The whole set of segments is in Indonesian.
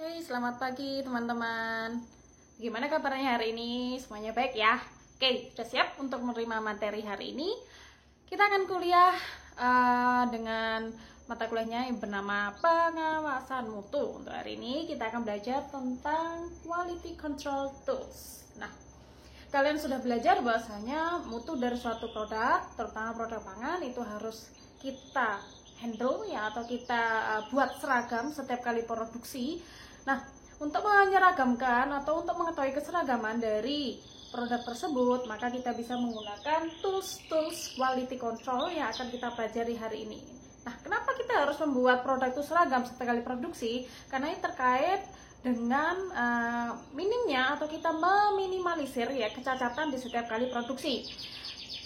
Hey, selamat pagi teman-teman. Gimana kabarnya hari ini? Semuanya baik ya? Oke, sudah siap untuk menerima materi hari ini? Kita akan kuliah dengan mata kuliahnya yang bernama pengawasan mutu. Untuk hari ini kita akan belajar tentang quality control tools. Nah, kalian sudah belajar bahwasanya mutu dari suatu produk, terutama produk pangan, itu harus kita handle ya, atau kita buat seragam setiap kali produksi. Nah, untuk menyeragamkan atau untuk mengetahui keseragaman dari produk tersebut, maka kita bisa menggunakan tools quality control yang akan kita pelajari hari ini. Nah, kenapa kita harus membuat produk itu seragam setiap kali produksi? Karena ini terkait dengan minimnya atau kita meminimalisir ya kecacatan di setiap kali produksi.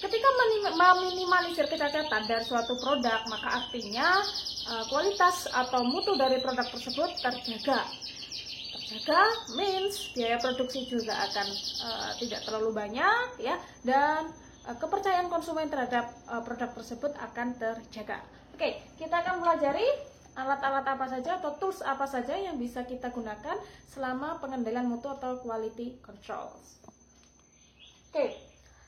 Ketika meminimalisir kecacatan dari suatu produk, maka artinya kualitas atau mutu dari produk tersebut terjaga. Terjaga means biaya produksi juga akan tidak terlalu banyak ya, dan kepercayaan konsumen terhadap produk tersebut akan terjaga. Oke, kita akan pelajari alat-alat apa saja atau tools apa saja yang bisa kita gunakan selama pengendalian mutu atau quality controls. Oke.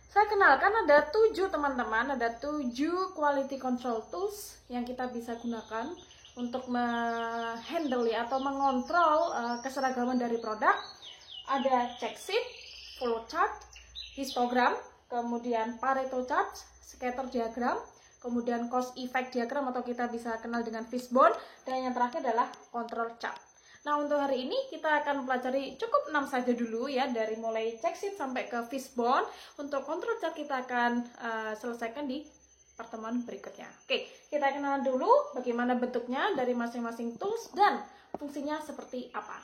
Saya kenalkan ada 7 teman-teman, ada 7 quality control tools yang kita bisa gunakan untuk menghandle atau mengontrol keseragaman dari produk. Ada check sheet, flow chart, histogram, kemudian Pareto chart, scatter diagram, kemudian cause effect diagram atau kita bisa kenal dengan fishbone, dan yang terakhir adalah control chart. Nah, untuk hari ini kita akan pelajari cukup 6 saja dulu ya, dari mulai check sheet sampai ke fishbone. Untuk control chart kita akan selesaikan di pertemuan berikutnya. Oke, kita kenalan dulu bagaimana bentuknya dari masing-masing tools dan fungsinya seperti apa.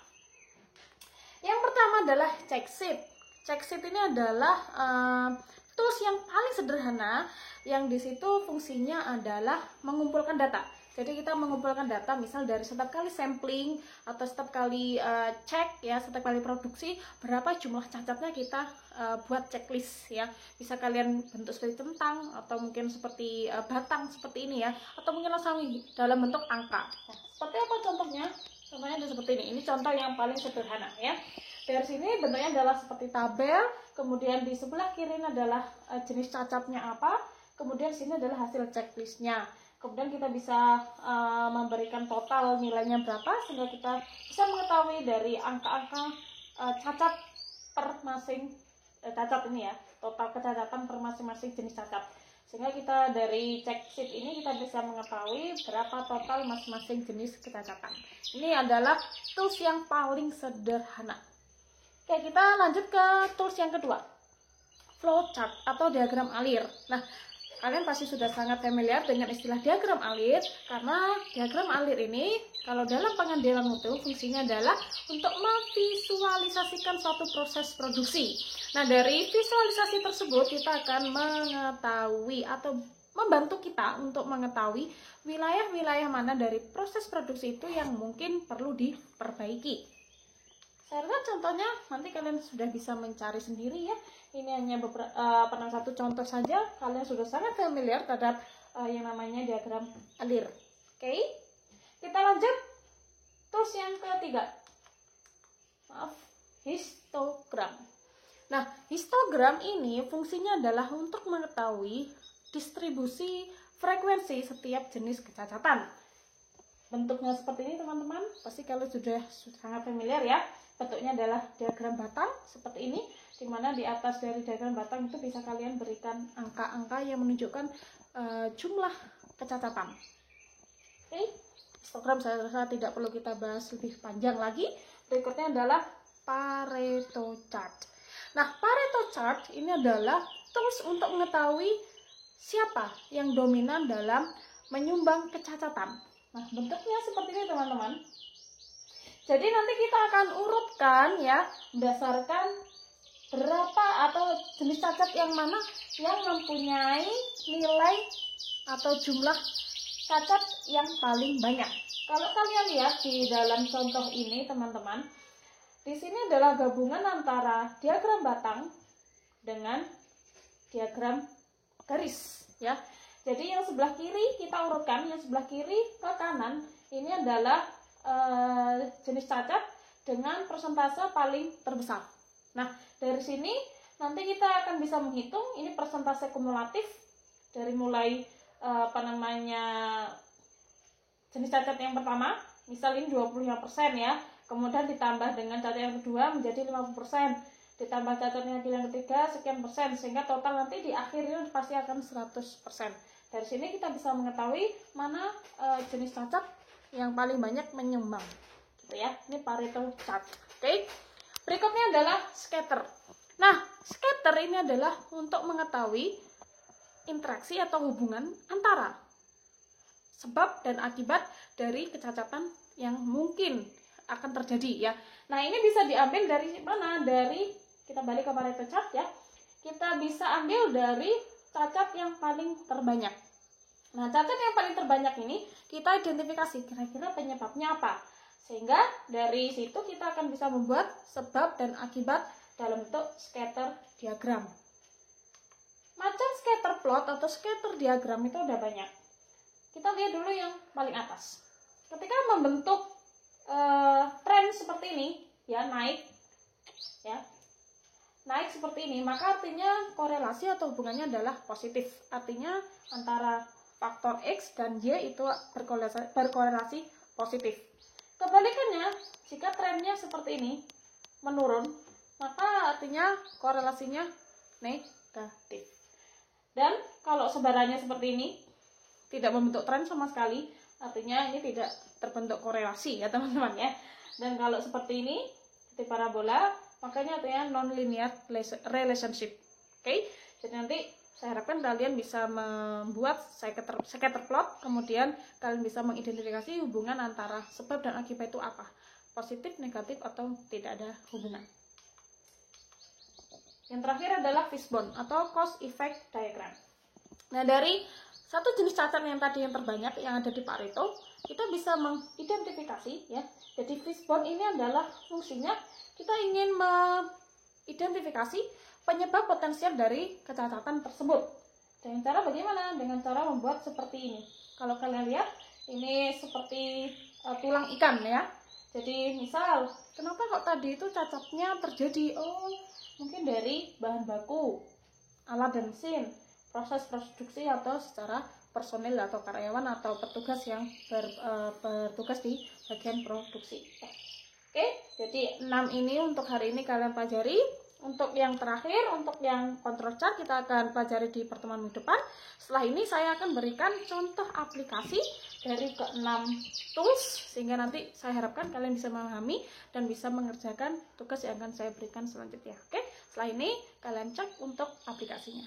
Yang pertama adalah check sheet. Check sheet ini adalah tools yang paling sederhana, yang di situ fungsinya adalah mengumpulkan data. Jadi kita mengumpulkan data misal dari setiap kali sampling atau setiap kali cek ya, setiap kali produksi berapa jumlah cacatnya, kita buat checklist ya. Bisa kalian bentuk seperti centang atau mungkin seperti batang seperti ini ya, atau mungkin langsung dalam bentuk angka. Nah, seperti apa contohnya? Contohnya ada seperti ini. Ini contoh yang paling sederhana ya. Dari sini bentuknya adalah seperti tabel, kemudian di sebelah kiri adalah jenis cacatnya apa, kemudian sini adalah hasil checklistnya. Kemudian kita bisa memberikan total nilainya berapa, sehingga kita bisa mengetahui dari angka-angka cacat per masing cacat ini ya, total kecacatan per masing-masing jenis cacat. Sehingga kita dari check sheet ini kita bisa mengetahui berapa total masing-masing jenis kecacatan. Ini adalah tools yang paling sederhana. Oke, kita lanjut ke tools yang kedua, flow chart atau diagram alir. Nah, kalian pasti sudah sangat familiar dengan istilah diagram alir, karena diagram alir ini kalau dalam pengendalian mutu fungsinya adalah untuk memvisualisasikan suatu proses produksi. Nah, dari visualisasi tersebut kita akan mengetahui atau membantu kita untuk mengetahui wilayah-wilayah mana dari proses produksi itu yang mungkin perlu diperbaiki. Saya rasa contohnya nanti kalian sudah bisa mencari sendiri ya. Ini hanya pernah satu contoh saja, kalian sudah sangat familiar terhadap yang namanya diagram alir. Oke, kita lanjut tools yang ketiga. Histogram. Nah, histogram ini fungsinya adalah untuk mengetahui distribusi frekuensi setiap jenis kecacatan. Bentuknya seperti ini teman-teman, pasti kalian sudah sangat familiar ya. Bentuknya adalah diagram batang seperti ini, di mana di atas dari diagram batang itu bisa kalian berikan angka-angka yang menunjukkan jumlah kecacatan. Oke, histogram saya rasa tidak perlu kita bahas lebih panjang lagi. Berikutnya adalah Pareto chart. Nah, Pareto chart ini adalah tools untuk mengetahui siapa yang dominan dalam menyumbang kecacatan. Nah, bentuknya seperti ini teman-teman. Jadi nanti kita akan urutkan ya, berdasarkan berapa atau jenis cacat yang mana yang mempunyai nilai atau jumlah cacat yang paling banyak. Kalau kalian lihat di dalam contoh ini teman-teman, di sini adalah gabungan antara diagram batang dengan diagram garis ya. Jadi yang sebelah kiri kita urutkan, yang sebelah kiri ke kanan ini adalah jenis cacat, dengan persentase paling terbesar. Nah, dari sini nanti kita akan bisa menghitung ini persentase kumulatif dari mulai jenis cacat yang pertama, misal ini 25% ya, kemudian ditambah dengan cacat yang kedua menjadi 50%, ditambah cacat yang ketiga sekian persen, sehingga total nanti di akhirnya pasti akan 100%. Dari sini kita bisa mengetahui mana jenis cacat yang paling banyak menyumbang, gitu ya. Ini Pareto chart. Oke. Berikutnya adalah scatter. Nah, scatter ini adalah untuk mengetahui interaksi atau hubungan antara sebab dan akibat dari kecacatan yang mungkin akan terjadi ya. Nah, ini bisa diambil dari mana? Dari, kita balik ke Pareto chart ya. Kita bisa ambil dari cacat yang paling terbanyak. Nah, cacat yang paling terbanyak ini kita identifikasi kira-kira penyebabnya apa. Sehingga dari situ kita akan bisa membuat sebab dan akibat dalam bentuk scatter diagram. Macam scatter plot atau scatter diagram itu ada banyak. Kita lihat dulu yang paling atas. Ketika membentuk tren seperti ini, ya naik seperti ini, maka artinya korelasi atau hubungannya adalah positif. Artinya antara faktor X dan Y itu berkorelasi positif. Kebalikannya, jika trennya seperti ini menurun, maka artinya korelasinya negatif. Dan kalau sebarannya seperti ini, tidak membentuk tren sama sekali, artinya ini tidak terbentuk korelasi ya teman-teman ya. Dan kalau seperti ini, seperti parabola, makanya artinya non-linear relationship. Oke, jadi nanti saya harapkan kalian bisa membuat scatter plot, kemudian kalian bisa mengidentifikasi hubungan antara sebab dan akibat itu apa, positif, negatif, atau tidak ada hubungan. Yang terakhir adalah fishbone atau cause effect diagram. Nah, dari satu jenis cacat yang tadi yang terbanyak yang ada di Pareto, kita bisa mengidentifikasi ya. Jadi fishbone ini adalah fungsinya kita ingin mengidentifikasi penyebab potensial dari kecacatan tersebut. Dengan cara bagaimana? Dengan cara membuat seperti ini. Kalau kalian lihat, ini seperti tulang ikan ya. Jadi misal, kenapa kok tadi itu cacatnya terjadi? Oh, mungkin dari bahan baku, alat dan mesin, proses produksi, atau secara personil atau karyawan atau petugas yang bertugas di bagian produksi. Oke, jadi 6 ini untuk hari ini kalian pelajari. Untuk yang terakhir, untuk yang control chart kita akan pelajari di pertemuan minggu depan. Setelah ini saya akan berikan contoh aplikasi dari ke-6 tools, sehingga nanti saya harapkan kalian bisa memahami dan bisa mengerjakan tugas yang akan saya berikan selanjutnya. Oke, setelah ini kalian cek untuk aplikasinya.